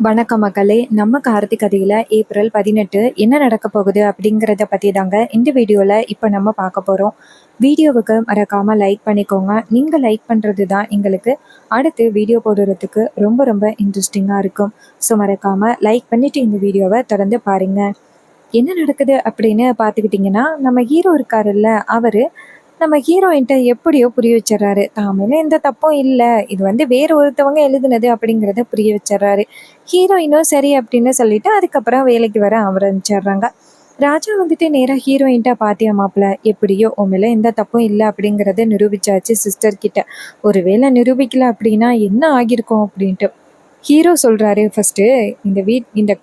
வணக்கம் மக்களே. நம்ம கார்த்தி கதையில் ஏப்ரல் 18 என்ன நடக்க போகுது அப்படிங்கிறத பற்றி தாங்க இந்த வீடியோவில் இப்போ நம்ம பார்க்க போகிறோம். வீடியோவுக்கு மறக்காமல் லைக் பண்ணிக்கோங்க. நீங்கள் லைக் பண்ணுறது தான் எங்களுக்கு அடுத்து வீடியோ போடுறதுக்கு ரொம்ப ரொம்ப இன்ட்ரெஸ்டிங்காக இருக்கும். ஸோ மறக்காமல் லைக் பண்ணிவிட்டு இந்த வீடியோவை தொடர்ந்து பாருங்கள். என்ன நடக்குது அப்படின்னு பார்த்துக்கிட்டிங்கன்னா, நம்ம ஹீரோ இருக்காருல்ல, அவர் நம்ம ஹீரோயின்ட்ட எப்படியோ புரிய வச்சிடறாரு. தான் மேலே எந்த தப்பும் இல்லை, இது வேற ஒருத்தவங்க எழுதுனது அப்படிங்கிறத புரிய வச்சிடறாரு. ஹீரோயினும் சரி அப்படின்னு சொல்லிட்டு அதுக்கப்புறம் வேலைக்கு வர ஆரம்பிச்சிடுறாங்க. ராஜா நேராக ஹீரோயின்ட்ட பாத்தியா மாப்பிள்ள, எப்படியோ உன் மேலே எந்த தப்பும் இல்லை அப்படிங்கிறத நிரூபிச்சாச்சு சிஸ்டர் கிட்ட. ஒருவேளை நிரூபிக்கல அப்படின்னா என்ன ஆகியிருக்கும் அப்படின்ட்டு ஹீரோ சொல்கிறாரு. ஃபஸ்ட்டு இந்த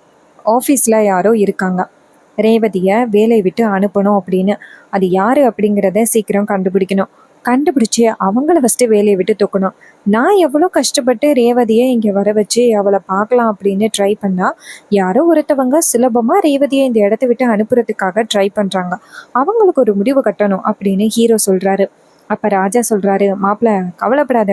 ஆஃபீஸில் யாரோ இருக்காங்க, ரேவதியை வேலையை விட்டு அனுப்பணும் அப்படின்னு. அது யார் அப்படிங்கிறத சீக்கிரம் கண்டுபிடிக்கணும். கண்டுபிடிச்சி அவங்கள ஃபஸ்ட்டு வேலையை விட்டு தூக்கணும். நான் எவ்வளோ கஷ்டப்பட்டு ரேவதியை இங்கே வர வச்சு அவளை பார்க்கலாம் அப்படின்னு ட்ரை பண்ணால், யாரோ ஒருத்தவங்க சுலபமாக ரேவதியை இந்த இடத்த விட்டு அனுப்புறதுக்காக ட்ரை பண்ணுறாங்க. அவங்களுக்கு ஒரு முடிவு கட்டணும் அப்படின்னு ஹீரோ சொல்கிறாரு. அப்போ ராஜா சொல்கிறாரு, மாப்பிள்ள கவலைப்படாத,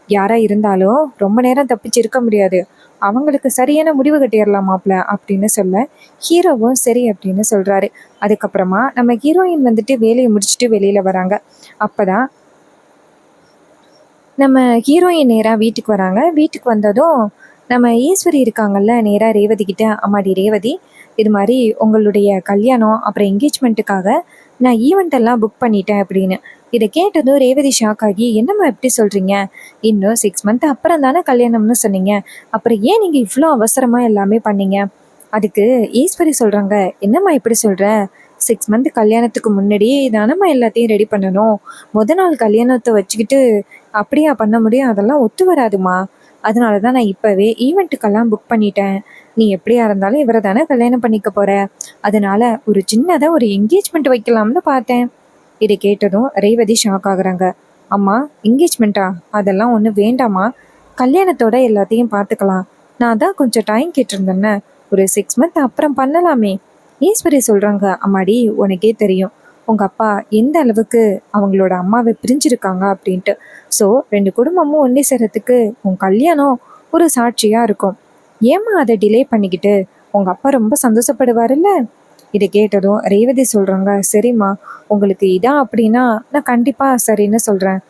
யாராக இருந்தாலும் ரொம்ப நேரம் தப்பிச்சு இருக்க முடியாது, அவங்களுக்கு சரியான முடிவு கட்டிடலாம் மாப்பிள்ள அப்படின்னு சொல்ல, ஹீரோவும் சரி அப்படின்னு சொல்கிறாரு. அதுக்கப்புறமா நம்ம ஹீரோயின் வேலையை முடிச்சுட்டு வெளியில் வராங்க. அப்போ தான் நம்ம ஹீரோயின் நேராக வீட்டுக்கு வராங்க. வீட்டுக்கு வந்ததும் நம்ம ஈஸ்வரி இருக்காங்கல்ல, நேராக ரேவதி கிட்ட, அம்மாடி ரேவதி, இது மாதிரி உங்களுடைய கல்யாணம் அப்புறம் என்கேஜ்மெண்ட்டுக்காக நான் ஈவெண்ட் எல்லாம் புக் பண்ணிட்டேன் அப்படின்னு. இதை கேட்டதும் ரேவதி ஷாக் ஆகி, என்னம்மா எப்படி சொல்கிறீங்க, இன்னும் 6 மந்த் அப்புறம் தானே கல்யாணம்னு சொன்னீங்க, அப்புறம் ஏன் நீங்கள் இவ்வளோ அவசரமாக எல்லாமே பண்ணீங்க? அதுக்கு ஈஸ்வரி சொல்கிறாங்க, என்னம்மா இப்படி சொல்கிற, 6 மந்த் கல்யாணத்துக்கு முன்னாடியே தானம்மா எல்லாத்தையும் ரெடி பண்ணணும். நாள் கல்யாணத்தை வச்சுக்கிட்டு அப்படியா பண்ண முடியும், அதெல்லாம் ஒத்து வராதுமா. அதனால தான் நான் இப்போவே ஈவெண்ட்டுக்கெல்லாம் புக் பண்ணிட்டேன். நீ எப்படியா இருந்தாலும் இவரை தானே கல்யாணம் பண்ணிக்க போகிற, அதனால ஒரு சின்னதாக ஒரு என்கேஜ்மெண்ட் வைக்கலாம்னு பார்த்தேன். இதை கேட்டதும் ரேவதி ஷாக் ஆகுறாங்க. அம்மா, என்கேஜ்மெண்ட்டா, அதெல்லாம் ஒன்றும் வேண்டாமா, கல்யாணத்தோட எல்லாத்தையும் பார்த்துக்கலாம். நான் தான் கொஞ்சம் டைம் கேட்டிருந்தேன்னு, ஒரு 6 மந்த் அப்புறம் பண்ணலாமே. ஈஸ்வரி சொல்கிறாங்க, அம்மாடி உனக்கே தெரியும் உங்கள் அப்பா எந்த அளவுக்கு அவங்களோட அம்மாவை பிரிஞ்சிருக்காங்க அப்படின்ட்டு. ஸோ 2 குடும்பமும் ஒன்றே சேரத்துக்கு உன் கல்யாணம் ஒரு சாட்சியாக இருக்கும். ஏம்மா அதை டிலே பண்ணிக்கிட்டு, உங்கள் அப்பா ரொம்ப சந்தோஷப்படுவார்ல. இதை கேட்டதும் ரேவதி சொல்கிறாங்க, சரிம்மா, உங்களுக்கு இதான் அப்படின்னா நான் கண்டிப்பாக சரின்னு சொல்கிறேன்.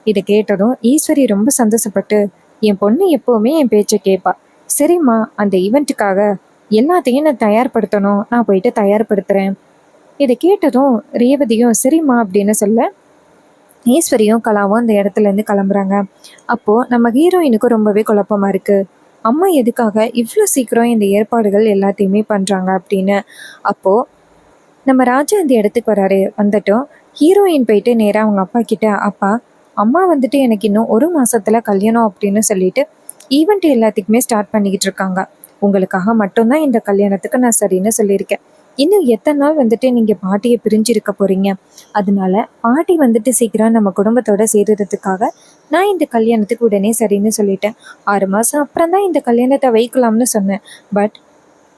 இதை கேட்டதும் ஈஸ்வரி ரொம்ப சந்தோஷப்பட்டு, என் பொண்ணு எப்போவுமே என் பேச்சை கேட்பா. சரிம்மா, அந்த ஈவெண்ட்டுக்காக எல்லாத்தையும் நான் தயார்படுத்தணும், நான் போயிட்டு தயார்படுத்துகிறேன். இதை கேட்டதும் ரேவதியும் சரிம்மா அப்படின்னு சொல்ல, ஈஸ்வரியும் கலாவும் அந்த இடத்துலேருந்து கிளம்புறாங்க. அப்போது நம்ம ஹீரோயினுக்கு ரொம்பவே குழப்பமாக இருக்குது. அம்மா எதுக்காக இவ்வளோ சீக்கிரம் இந்த ஏற்பாடுகள் எல்லாத்தையுமே பண்ணுறாங்க அப்படின்னு. அப்போது நம்ம ராஜா இந்த இடத்துக்கு வராரு. வந்துட்டோம் ஹீரோயின் போயிட்டு நேராக அவங்க அப்பா கிட்ட, அப்பா, அம்மா எனக்கு இன்னும் 1 மாதத்தில் கல்யாணம் அப்படின்னு சொல்லிட்டு ஈவெண்ட் எல்லாத்துக்குமே ஸ்டார்ட் பண்ணிக்கிட்டு இருக்காங்க. உங்களுக்காக மட்டும்தான் இந்த கல்யாணத்துக்கு நான் சரின்னு சொல்லியிருக்கேன். இன்னும் எத்தனை நாள் நீங்கள் பாட்டியை பிரிஞ்சிருக்க போகிறீங்க, அதனால பாட்டி சீக்கிரம் நம்ம குடும்பத்தோட சேர்றதுக்காக நான் இந்த கல்யாணத்துக்கு உடனே சரின்னு சொல்லிட்டேன். 6 மாதம் அப்புறம் தான் இந்த கல்யாணத்தை வைக்கலாம்னு சொன்னேன். பட்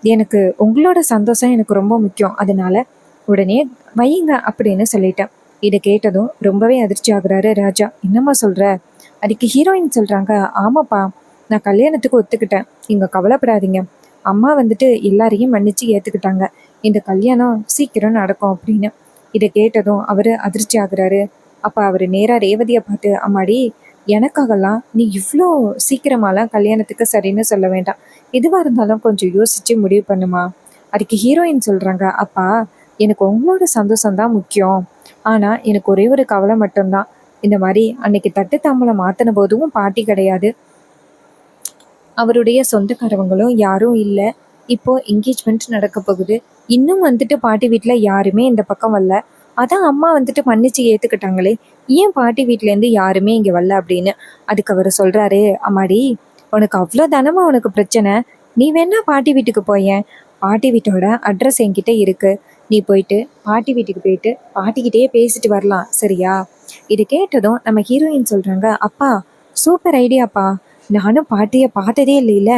எனக்கு உங்களோட சந்தோஷம் எனக்கு ரொம்ப முக்கியம், அதனால உடனே வையுங்க அப்படின்னு சொல்லிட்டேன். இதை கேட்டதும் ரொம்பவே அதிர்ச்சி ஆகுறாரு ராஜா. என்னம்மா சொல்கிற? அதுக்கு ஹீரோயின் சொல்கிறாங்க, ஆமாப்பா, நான் கல்யாணத்துக்கு ஒத்துக்கிட்டேன், நீங்கள் கவலைப்படாதீங்க. அம்மா எல்லாரையும் மன்னிச்சு ஏற்றுக்கிட்டாங்க, இந்த கல்யாணம் சீக்கிரம் நடக்கும் அப்படின்னு. இதை கேட்டதும் அவர் அதிர்ச்சி ஆகுறாரு. அப்போ அவர் நேராக ரேவதியை பார்த்து, அம்மாடி, எனக்காகலாம் நீ இவ்வளோ சீக்கிரமாலாம் கல்யாணத்துக்கு சரின்னு சொல்ல வேண்டாம், எதுவாக இருந்தாலும் கொஞ்சம் யோசித்து முடிவு பண்ணுமா. அதுக்கு ஹீரோயின் சொல்கிறாங்க, அப்பா, எனக்கு உங்களோட சந்தோஷம்தான் முக்கியம், ஆனால் எனக்கு ஒரே ஒரு கவலை மட்டும்தான். இந்த மாதிரி அன்னைக்கு தட்டு தாம்பளை மாற்றின போதும் பாட்டி கிடையாது, அவருடைய சொந்தக்காரவங்களும் யாரும் இல்லை. இப்போ என்கேஜ்மெண்ட் நடக்க போகுது, இன்னும் பாட்டி வீட்டில் யாருமே இந்த பக்கம் வரல. அதான் அம்மா மன்னிச்சு ஏற்றுக்கிட்டாங்களே, ஏன் பாட்டி வீட்டிலேருந்து யாருமே இங்கே வரல அப்படின்னு. அதுக்கு அவர் சொல்கிறாரு, அம்மாடி, உனக்கு அவ்வளோ தானமா உனக்கு பிரச்சனை, நீ வேணா பாட்டி வீட்டுக்கு போயேன், பாட்டி வீட்டோட அட்ரஸ் என்கிட்ட இருக்குது, நீ போயிட்டு பாட்டி வீட்டுக்கு போயிட்டு பாட்டிக்கிட்டே பேசிட்டு வரலாம், சரியா. இது கேட்டதும் நம்ம ஹீரோயின் சொல்கிறாங்க, அப்பா, சூப்பர் ஐடியாப்பா, நானும் பாட்டியை பார்த்ததே இல்லைல்ல,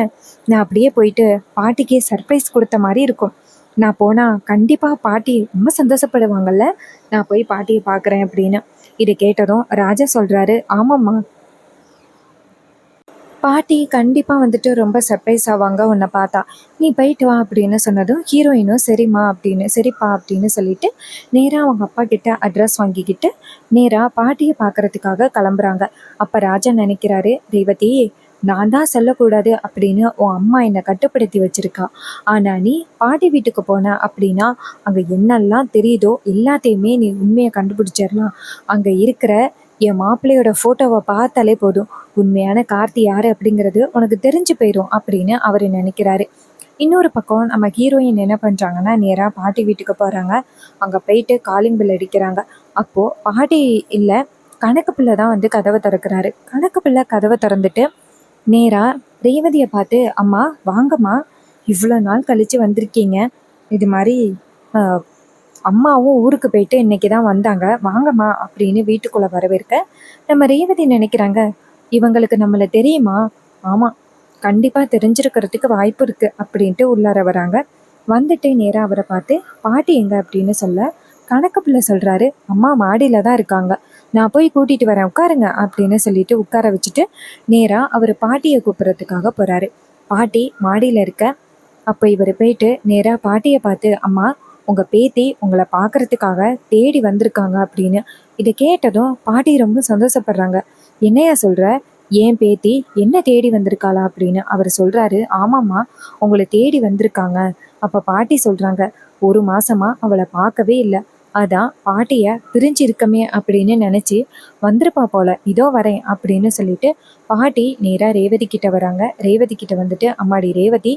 நான் அப்படியே போயிட்டு பாட்டிக்கே சர்ப்ரைஸ் கொடுத்த மாதிரி இருக்கும், நான் போனால் கண்டிப்பாக பாட்டி ரொம்ப சந்தோஷப்படுவாங்கல்ல, நான் போய் பாட்டியை பார்க்குறேன் அப்படின்னு. இதை கேட்டதும் ராஜா சொல்கிறாரு, ஆமாம்மா, பாட்டி கண்டிப்பா வந்துட்டு ரொம்ப சர்ப்ரைஸ் ஆவாங்க உன்னை பார்த்தா. "நீ போயிட்டு வா" அப்படின்னு சொன்னதும், ஹீரோயினும் "சரிம்மா" அப்படின்னு, "சரிப்பா" அப்படின்னு சொல்லிட்டு, நேரா அவங்க அப்பா கிட்ட அட்ரஸ் வாங்கிக்கிட்டு, நேரா பாட்டிய பார்க்கறதுக்காக கிளம்புறாங்க. அப்ப ராஜா நினைக்கிறாரு, "ரேவதி, நான் தான் சொல்லக்கூடாது அப்படின்னு உன் அம்மா என்னை கட்டுப்படுத்தி வச்சிருக்கா. ஆனா நீ பாட்டி வீட்டுக்கு போன அப்படின்னா, அங்க என்னெல்லாம் தெரியுதோ எல்லாத்தையுமே நீ உண்மைய கண்டுபிடிச்சிடலாம். அங்க இருக்கிற என் மாப்பிள்ளையோட ஃபோட்டோவ பார்த்தாலே போதும். உண்மையான கார்த்தி யாரு அப்படிங்கிறது உனக்கு தெரிஞ்சு போயிரும்" அப்படின்னு அவரு நினைக்கிறாரு. இன்னொரு பக்கம் நம்ம ஹீரோயின் என்ன பண்றாங்கன்னா, நேரா பாட்டி வீட்டுக்கு போறாங்க. அங்க போயிட்டு காலிங் பெல் அடிக்கிறாங்க. அப்போ பாட்டி இல்ல, கணக்கு பிள்ளை தான் வந்து கதவ திறக்கிறாரு. கணக்கு பிள்ளை கதவ திறந்துட்டு நேரா ரேவதிய பார்த்து, "அம்மா வாங்கம்மா, இவ்வளோ நாள் கழிச்சு வந்திருக்கீங்க. இது மாரி அ அம்மாவும் ஊருக்கு போயிட்டு இன்னைக்கு தான் வந்தாங்க. வாங்கம்மா" அப்படின்னு வீட்டுக்குள்ள வரவேற்க, நம்ம ரேவதி நினைக்கிறாங்க, இவங்களுக்கு நம்மள தெரியுமா? ஆமா, கண்டிப்பா தெரிஞ்சிருக்கிறதுக்கு வாய்ப்பு இருக்கு அப்படின்ட்டு உள்ளார வராங்க. வந்துட்டு நேரா அவரை பார்த்து, "பாட்டி எங்க?" அப்படின்னு சொல்ல, கணக்கு பிள்ளை சொல்றாரு, "அம்மா மாடியில தான் இருக்காங்க. நான் போய் கூட்டிட்டு வரேன், உட்காருங்க" அப்படின்னு சொல்லிட்டு உட்கார வச்சுட்டு, நேரா அவர் பாட்டியை கூப்பிடுறதுக்காக போறாரு. பாட்டி மாடியில இருக்க, அப்போ இவர் போயிட்டு நேரா பாட்டியை பார்த்து, "அம்மா, உங்க பேத்தி உங்களை பார்க்கறதுக்காக தேடி வந்திருக்காங்க" அப்படின்னு. இதை கேட்டதும் பாட்டி ரொம்ப சந்தோஷப்படுறாங்க. "என்னையா சொல்ற? ஏன் பேத்தி என்ன தேடி வந்திருக்காளா?" அப்படின்னு அவர் சொல்றாரு. "ஆமாம்மா, உங்களை தேடி வந்திருக்காங்க." அப்ப பாட்டி சொல்றாங்க, "ஒரு மாசமா அவளை பார்க்கவே இல்லை. அதான் பாட்டிய பிரிஞ்சு இருக்கமே அப்படின்னு நினைச்சு வந்திருப்பா போல. இதோ வரேன்" அப்படின்னு சொல்லிட்டு பாட்டி நேரா ரேவதி கிட்ட வராங்க. ரேவதி கிட்ட வந்துட்டு, "அம்மாடி ரேவதி,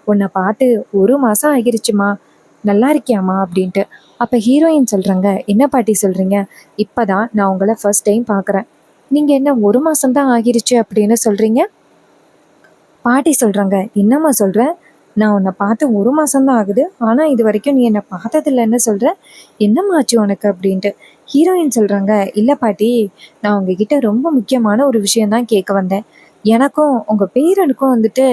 உன்னை பார்த்து ஒரு மாசம் ஆகிருச்சுமா. நல்லா இருக்கியாம்மா?" அப்படின்ட்டு. அப்ப ஹீரோயின் சொல்றாங்க, "என்ன பாட்டி சொல்றீங்க? இப்பதான் நான் உங்களை ஃபர்ஸ்ட் டைம் பார்க்குறேன். நீங்க என்ன ஒரு மாசம் தான் ஆகிருச்சு அப்படின்னு சொல்றீங்க?" பாட்டி சொல்றாங்க, "என்னம்மா சொல்ற? நான் உன்னை பார்த்து ஒரு மாசம் தான் ஆகுது. ஆனா இது வரைக்கும் நீ என்னை பார்த்ததில்லைன்னு சொல்ற. என்னம்மா ஆச்சு உனக்கு?" அப்படின்ட்டு. ஹீரோயின் சொல்றாங்க, "இல்ல பாட்டி, நான் உங்ககிட்ட ரொம்ப முக்கியமான ஒரு விஷயம் தான் கேட்க வந்தேன். எனக்கும் உங்க பேரனுக்கும் வந்துட்டு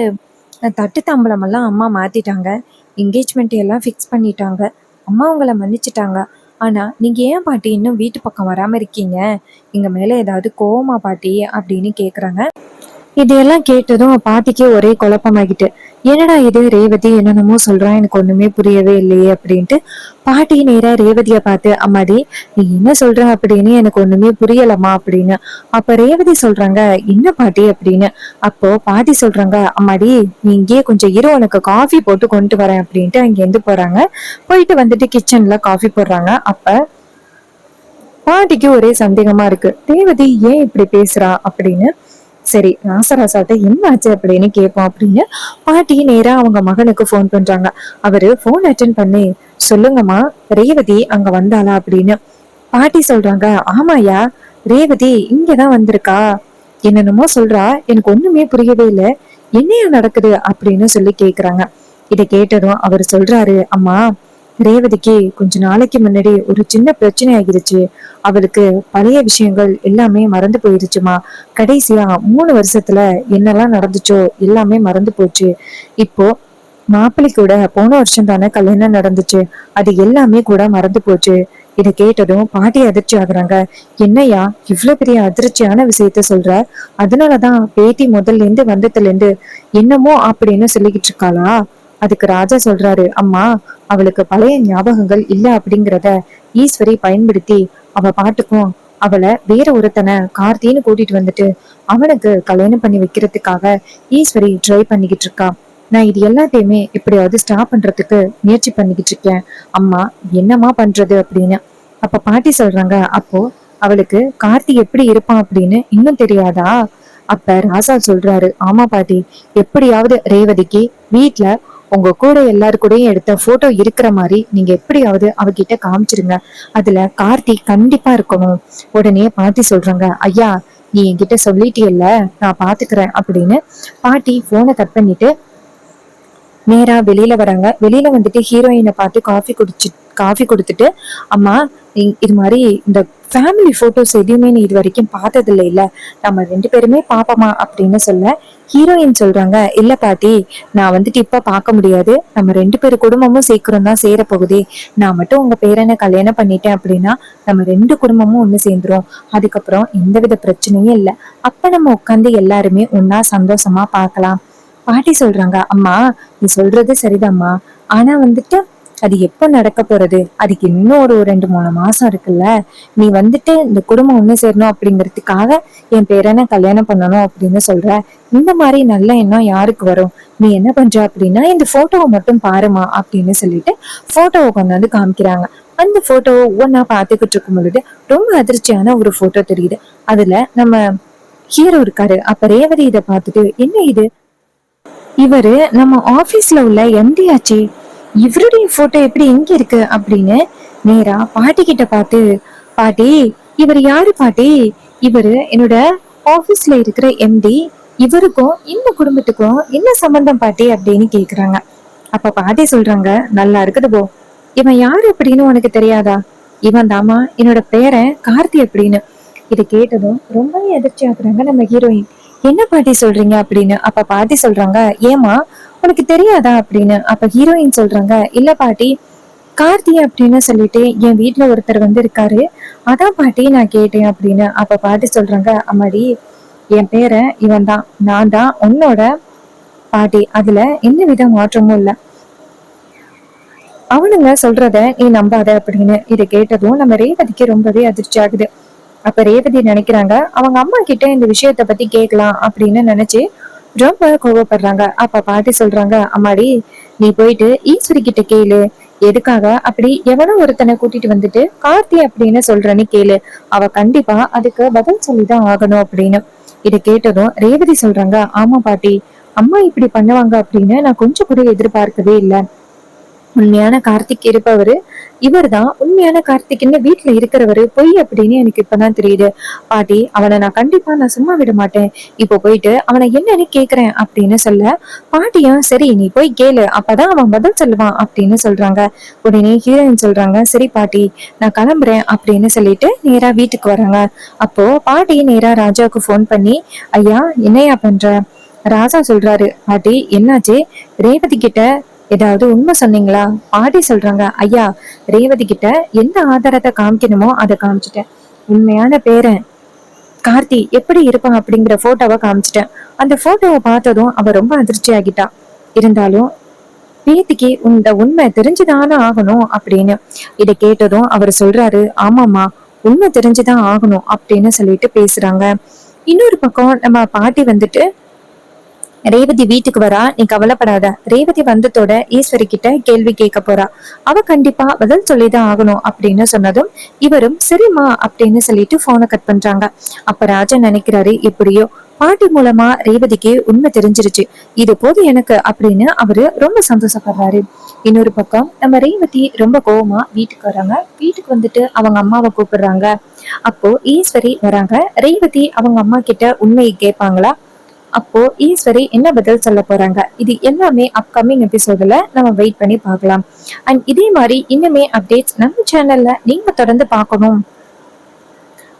தட்டு தாம்பூலமெல்லாம் அம்மா மாத்திட்டாங்க. என்கேஜ்மெண்ட் எல்லாம் ஃபிக்ஸ் பண்ணிட்டாங்க. அம்மா உங்கள மன்னிச்சுட்டாங்க. ஆனா நீங்க ஏன் பாட்டி இன்னும் வீட்டு பக்கம் வராம இருக்கீங்க? எங்க மேல ஏதாவது கோவமா பாட்டி?" அப்படின்னு கேக்குறாங்க. இதையெல்லாம் கேட்டதும் பாட்டிக்கு ஒரே குழப்பமாகிட்டு, "என்னடா இது, ரேவதி என்னென்னமோ சொல்றான், எனக்கு ஒண்ணுமே புரியவே இல்லையே" அப்படின்ட்டு பாட்டி நேரா ரேவதிய பார்த்து, "அம்மாடி, நீ என்ன சொல்ற அப்படின்னு எனக்கு ஒண்ணுமே புரியலம்மா" அப்படின்னு. அப்ப ரேவதி சொல்றாங்க, "என்ன பாட்டி?" அப்படின்னு. அப்போ பாட்டி சொல்றாங்க, "அம்மாடி, நீ இங்கேயே கொஞ்சம் இரு, உனக்கு காஃபி போட்டு கொண்டு வரேன்" அப்படின்ட்டு அங்கேருந்து போறாங்க. போயிட்டு வந்துட்டு கிச்சன்ல காஃபி போடுறாங்க. அப்ப பாட்டிக்கு ஒரே சந்தேகமா இருக்கு, ரேவதி ஏன் இப்படி பேசுறா அப்படின்னு. சரி, ராசராசாட்ட என்ன ஆச்சு அப்படின்னு கேட்போம் அப்படின்னு பாட்டி நேரா அவங்க மகனுக்கு ஃபோன் பண்றாங்க. அவரு ஃபோன் அட்டன் பண்ணி, "சொல்லுங்கம்மா, ரேவதி அங்க வந்தாளா?" அப்படின்னு. பாட்டி சொல்றாங்க, "ஆமாயா, ரேவதி இங்கதான் வந்திருக்கா. என்னென்னமோ சொல்றா, எனக்கு ஒண்ணுமே புரியவே இல்லை. என்னையா நடக்குது?" அப்படின்னு சொல்லி கேக்குறாங்க. இதை கேட்டதும் அவர் சொல்றாரு, "அம்மா, ரேவதிக்கு கொஞ்ச நாளைக்கு முன்னாடி ஒரு சின்ன பிரச்சனை ஆகிருச்சு. அவளுக்கு பழைய விஷயங்கள் எல்லாமே மறந்து போயிருச்சுமா. கடைசியா 3 வருஷத்துல என்னெல்லாம் நடந்துச்சோ எல்லாமே மறந்து போச்சு. இப்போ மாப்பிள்ளை கூட போன வருஷம் தானே கல்யாணம் நடந்துச்சு. அது எல்லாமே கூட மறந்து போச்சு." இதை கேட்டதும் பாட்டி அதிர்ச்சி ஆகுறாங்க. "என்னையா இவ்வளவு பெரிய அதிர்ச்சியான விஷயத்த சொல்ற? அதனாலதான் பேட்டி முதல்ல இருந்து வந்ததுல இருந்து என்னமோ அப்படின்னு சொல்லிக்கிட்டு இருக்காளா?" அதுக்கு ராஜா சொல்றாரு, "அம்மா, அவளுக்கு பழைய ஞாபகங்கள் இல்ல அப்படிங்கிறத ஈஸ்வரி பயன்படுத்தி அவ பாட்டுக்கும் அவளை வேற ஒருத்தனை கார்த்தின்னு கூட்டிட்டு வந்துட்டு அவனுக்கு கல்யாணம் பண்ணி வைக்கிறதுக்காக ஈஸ்வரி ட்ரை பண்ணிக்கிட்டு இருக்கா. நான் இது எல்லாத்தையுமே எப்படியாவது ஸ்டாப் பண்றதுக்கு முயற்சி பண்ணிக்கிட்டு இருக்கேன். அம்மா, என்னம்மா பண்றது?" அப்படின்னு. அப்ப பாட்டி சொல்றாங்க, "அப்போ அவளுக்கு கார்த்தி எப்படி இருப்பான் அப்படின்னு இன்னும் தெரியாதா?" அப்ப ராசா சொல்றாரு, "ஆமா பாட்டி, எப்படியாவது ரேவதிக்கு வீட்ல உங்க கூட எல்லாரு கூடயும் எடுத்த போட்டோ இருக்கிற மாதிரி நீங்க எப்படியாவது அவகிட்ட காமிச்சிருங்க. அதுல கார்த்தி கண்டிப்பா இருக்கணும்." உடனே பாட்டி சொல்றாங்க, "ஐயா, நீ என்கிட்ட சொல்லிட்டியல்ல, நான் பாத்துக்கிறேன்" அப்படின்னு. பாட்டி போனை கட் பண்ணிட்டு நேரா வெளியில வராங்க. வெளியில வந்துட்டு ஹீரோயினை பார்த்து காஃபி கொடுத்துட்டு, "அம்மா, இது மாதிரி இந்த ஃபேமிலி போட்டோஸ் எதுவுமே நீ இது வரைக்கும் பார்த்தது இல்ல, நம்ம 2 பேருமே பாப்போமா அப்படின்னு சொல்ல ஹீரோயின் சொல்றாங்க, இல்ல பாட்டி, நான் வந்துட்டு இப்ப பார்க்க முடியாது, நம்ம 2 பேரு குடும்பமும் சீக்கிரம் தான் சேர போகுதே, நான் மட்டும் உங்க பேரனை கல்யாணம் பண்ணிட்டேன் அப்படின்னா நம்ம 2 குடும்பமும் ஒண்ணு சேர்ந்துரும், அதுக்கப்புறம் எந்தவித பிரச்சனையும் இல்லை, அப்ப நம்ம உட்காந்து எல்லாருமே ஒன்னா சந்தோஷமா பார்க்கலாம். பாட்டி சொல்றாங்க, அம்மா நீ சொல்றது சரிதாம்மா, ஆனா வந்துட்டு அது எப்ப நடக்க போறது, அதுக்கு இன்னும் ஒரு 2-3 மாசம் இருக்குல்ல, நீ வந்துட்டு இந்த குடும்பம் ஒண்ணு சேரணும் அப்படிங்கிறதுக்காக என் பேரனை கல்யாணம் பண்ணணும் அப்படின்னு சொல்ற, இந்த மாதிரி நல்ல எண்ணம் யாருக்கு வரும், நீ என்ன பண்ற அப்படின்னா இந்த போட்டோவை மட்டும் பாருமா அப்படின்னு சொல்லிட்டு போட்டோவை கொண்டு வந்து காமிக்கிறாங்க. அந்த போட்டோவை ஒவ்வொன்னா பாத்துக்கிட்டு இருக்கும் பொழுது ரொம்ப அதிர்ச்சியான ஒரு போட்டோ தெரியுது. அதுல நம்ம ஹீரோ இருக்காரு. அப்ப ரேவதி இதை பார்த்துட்டு, என்ன இது, இவரு நம்ம ஆபீஸ்ல உள்ள எம்டி ஆச்சு, இவருடைய போட்டோ எப்படி இங்க இருக்கு அப்படின்னு நேரா பாட்டி கிட்ட பார்த்து, பாட்டி இவர் யாரு பாட்டி, இவரு என்னோட ஆபீஸ்ல இருக்கிற எம்டி, இவருக்கும் இந்த குடும்பத்துக்கும் என்ன சம்பந்தம் பாட்டி அப்படின்னு கேக்குறாங்க. அப்ப பாட்டி சொல்றாங்க, நல்லா இருக்குது போ, இவன் யாரு அப்படின்னு உனக்கு தெரியாதா, இவன் தாமா என்னோட பேரன் கார்த்தி அப்படின்னு. இதை கேட்டதும் ரொம்பவே அதிர்ச்சி ஆகுறாங்க நம்ம ஹீரோயின். என்ன பாட்டி சொல்றீங்க அப்படின்னு. அப்ப பாட்டி சொல்றாங்க, ஏமா உனக்கு தெரியாதா அப்படின்னு. அப்ப ஹீரோயின் சொல்றாங்க, இல்ல பாட்டி, கார்த்தி அப்படின்னு சொல்லிட்டு என் வீட்டுல ஒருத்தர் வந்து இருக்காரு, அதான் பாட்டி நான் கேட்டேன் அப்படின்னு. அப்ப பாட்டி சொல்றாங்க, அம்மாடி என் பேரன் இவன் தான், நான் தான் உன்னோட பாட்டி, அதுல எந்த வித மாற்றமும் இல்ல, அவனுங்க சொல்றத நீ நம்பாத அப்படின்னு. இதை கேட்டதும் நம்ம ரேவதிக்கு ரொம்பவே அதிர்ச்சி ஆகுது. அப்ப ரேவதி நினைக்கிறாங்க, அவங்க அம்மா கிட்ட இந்த விஷயத்த பத்தி கேட்கலாம் அப்படின்னு நினைச்சு ரொம்ப கோவப்படுறாங்க. அப்ப பாட்டி சொல்றாங்க, அம்மாடி நீ போயிட்டு ஈஸ்வரி கிட்ட கேளு, எதுக்காக அப்படி எவனோ ஒருத்தனை கூட்டிட்டு வந்துட்டு கார்த்தி அப்படின்னு சொல்றன்னு கேளு, அவ கண்டிப்பா அதுக்கு பதில் சொல்லிதான் ஆகணும் அப்படின்னு. இதை கேட்டதும் ரேவதி சொல்றாங்க, ஆமா பாட்டி, அம்மா இப்படி பண்ணுவாங்க அப்படின்னு நான் கொஞ்சம் கூட எதிர்பார்க்கவே இல்லை, உண்மையான கார்த்திக் இருப்பவரு இவர் தான், உண்மையான கார்த்திக்னு வீட்டுல இருக்கிறவரு பொய் அப்படின்னு எனக்கு இப்பதான் தெரியுது பாட்டி, அவனை நான் சும்மா விட மாட்டேன், இப்போ போயிட்டு அவனை என்னன்னு கேக்குறேன் அப்படின்னு சொல்ல, பாட்டியும் சரி நீ போய் கேளு, அப்பதான் அவன் பதில் சொல்லுவான் அப்படின்னு சொல்றாங்க. உடனே ஹீரோயின் சொல்றாங்க, சரி பாட்டி நான் கிளம்புறேன் அப்படின்னு சொல்லிட்டு நேரா வீட்டுக்கு வராங்க. அப்போ பாட்டி நேரா ராஜாவுக்கு போன் பண்ணி, ஐயா என்னையா பண்ற, ராஜா சொல்றாரு, பாட்டி என்னாச்சு, ரேவதி கிட்ட ஏதாவது உண்மை சொன்னீங்களா. பாட்டி சொல்றாங்க, ஐயா ரேவதி கிட்ட எந்த ஆதாரத்தை காமிக்கணுமோ அதை காமிச்சிட்டேன், உண்மையான பேரன் கார்த்தி எப்படி இருப்பான் அப்படிங்கிற போட்டோவை காமிச்சிட்டேன், அந்த போட்டோவை பார்த்ததும் அவ ரொம்ப அதிர்ச்சி ஆகிட்டா, இருந்தாலும் பேத்திக்கு இந்த உண்மை தெரிஞ்சுதானே ஆகணும் அப்படின்னு. இதை கேட்டதும் அவர் சொல்றாரு, ஆமாமா உண்மை தெரிஞ்சுதான் ஆகணும் அப்படின்னு சொல்லிட்டு பேசுறாங்க. இன்னொரு பக்கம் நம்ம பாட்டி வந்துட்டு, ரேவதி வீட்டுக்கு வரா, நீ கவலைப்படாத, ரேவதி வந்ததோட ஈஸ்வரி கிட்ட கேள்வி கேட்க போறா, அவ கண்டிப்பா பதில் சொல்லிதான் ஆகணும் அப்படின்னு சொன்னதும் இவரும் சரிம்மா அப்படின்னு சொல்லிட்டு போனை கட் பண்றாங்க. அப்ப ராஜா நினைக்கிறாரு, எப்படியோ பாட்டி மூலமா ரேவதிக்கு உண்மை தெரிஞ்சிருச்சு, இது போதும் எனக்கு அப்படின்னு அவரு ரொம்ப சந்தோஷப்படுறாரு. இன்னொரு பக்கம் நம்ம ரேவதி ரொம்ப கோவமா வீட்டுக்கு வராங்க. வீட்டுக்கு வந்துட்டு அவங்க அம்மாவை கூப்பிடுறாங்க. அப்போ ஈஸ்வரி வராங்க. ரேவதி அவங்க அம்மா கிட்ட உண்மையை கேட்பாங்களா, அப்போ ஈஸ்வரி என்ன பதில் சொல்ல போறாங்க, இது எல்லாமே அப்கமிங் எபிசோட்ல நம்ம வெயிட் பண்ணி பார்க்கலாம். அண்ட் இதே மாதிரி இன்னுமே அப்டேட்ஸ் நம்ம சேனல்ல நீங்க தொடர்ந்து பார்க்கணும்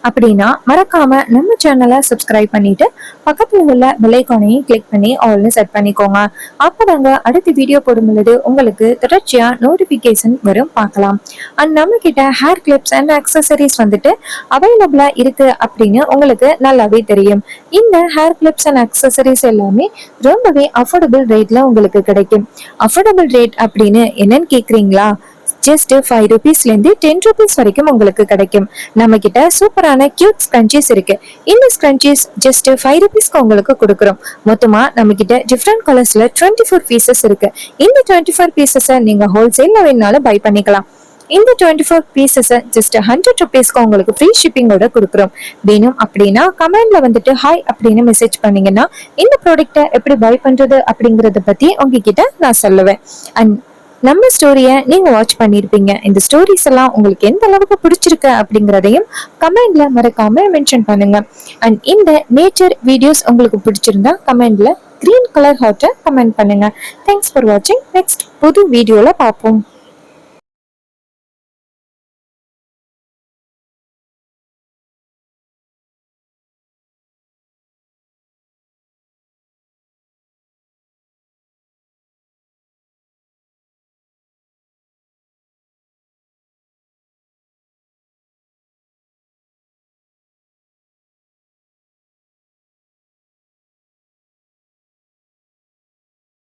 அப்படின்னா மறக்காம நம்ம சேனலை சப்ஸ்கிரைப் பண்ணிட்டு பக்கத்துல உள்ள பெல் ஐகானையும் கிளிக் பண்ணி ஆல்னு செட் பண்ணிக்கோங்க. அப்பதாங்க அடுத்த வீடியோ போடும் பொழுது உங்களுக்கு தொடர்ச்சியா நோட்டிபிகேஷன் வரும், பார்க்கலாம். அண்ட் நம்ம கிட்ட ஹேர் கிளிப்ஸ் அண்ட் அக்சசரிஸ் வந்துட்டு அவைலபிளா இருக்கு அப்படின்னு உங்களுக்கு நல்லாவே தெரியும். இந்த ஹேர் கிளிப்ஸ் அண்ட் அக்சசரிஸ் எல்லாமே ரொம்பவே அஃபோர்டபுள் ரேட்ல உங்களுக்கு கிடைக்கும். அஃபோர்டபுள் ரேட் அப்படின்னு என்னன்னு கேக்குறீங்களா, ஜஸ்ட் 5 rupeesல இருந்து 10 rupees வரைக்கும் உங்களுக்கு கிடைக்கும். நம்ம கிட்ட சூப்பரான கியூட் ஸ்க்ரன்ச்சீஸ் இருக்கு. இந்த ஸ்க்ரன்ச்சீஸ் ஜஸ்ட் 5 rupeesக்கு உங்களுக்கு கொடுக்குறோம். மொத்தமா நம்ம கிட்ட டிஃப்ரெண்ட் கலர்ஸ்ல 24 பீசஸ் இருக்கு. இந்த 24 பீசஸை நீங்க ஹோல்சேல்ல வேணாலும் பை பண்ணிக்கலாம். இந்த 24 பீசஸை ஜஸ்ட் 100 rupeesக்கு உங்களுக்கு ஃப்ரீ ஷிப்பிங்கோட கொடுக்குறோம். வேணும் அப்படின்னா கமெண்ட்ல வந்துட்டு ஹாய் அப்படின்னு மெசேஜ் பண்ணீங்கன்னா இந்த ப்ராடக்ட்டை எப்படி பை பண்றது அப்படிங்கறத பத்தி உங்ககிட்ட நான் சொல்லுவேன். அண்ட் நம்ம ஸ்டோரிய நீங்க வாட்ச் பண்ணிருப்பீங்க. இந்த ஸ்டோரிஸ் எல்லாம் உங்களுக்கு எந்த அளவுக்கு பிடிச்சிருக்கு அப்படிங்கறதையும் கமெண்ட்ல மறக்காம மென்ஷன் பண்ணுங்க. அண்ட் இந்த நேச்சர் வீடியோஸ் உங்களுக்கு பிடிச்சிருந்தா கமெண்ட்ல கிரீன் கலர் ஹார்ட்டை கமெண்ட் பண்ணுங்க. தேங்க்ஸ் ஃபார் வாட்சிங். நெக்ஸ்ட் புது வீடியோல பார்ப்போம்.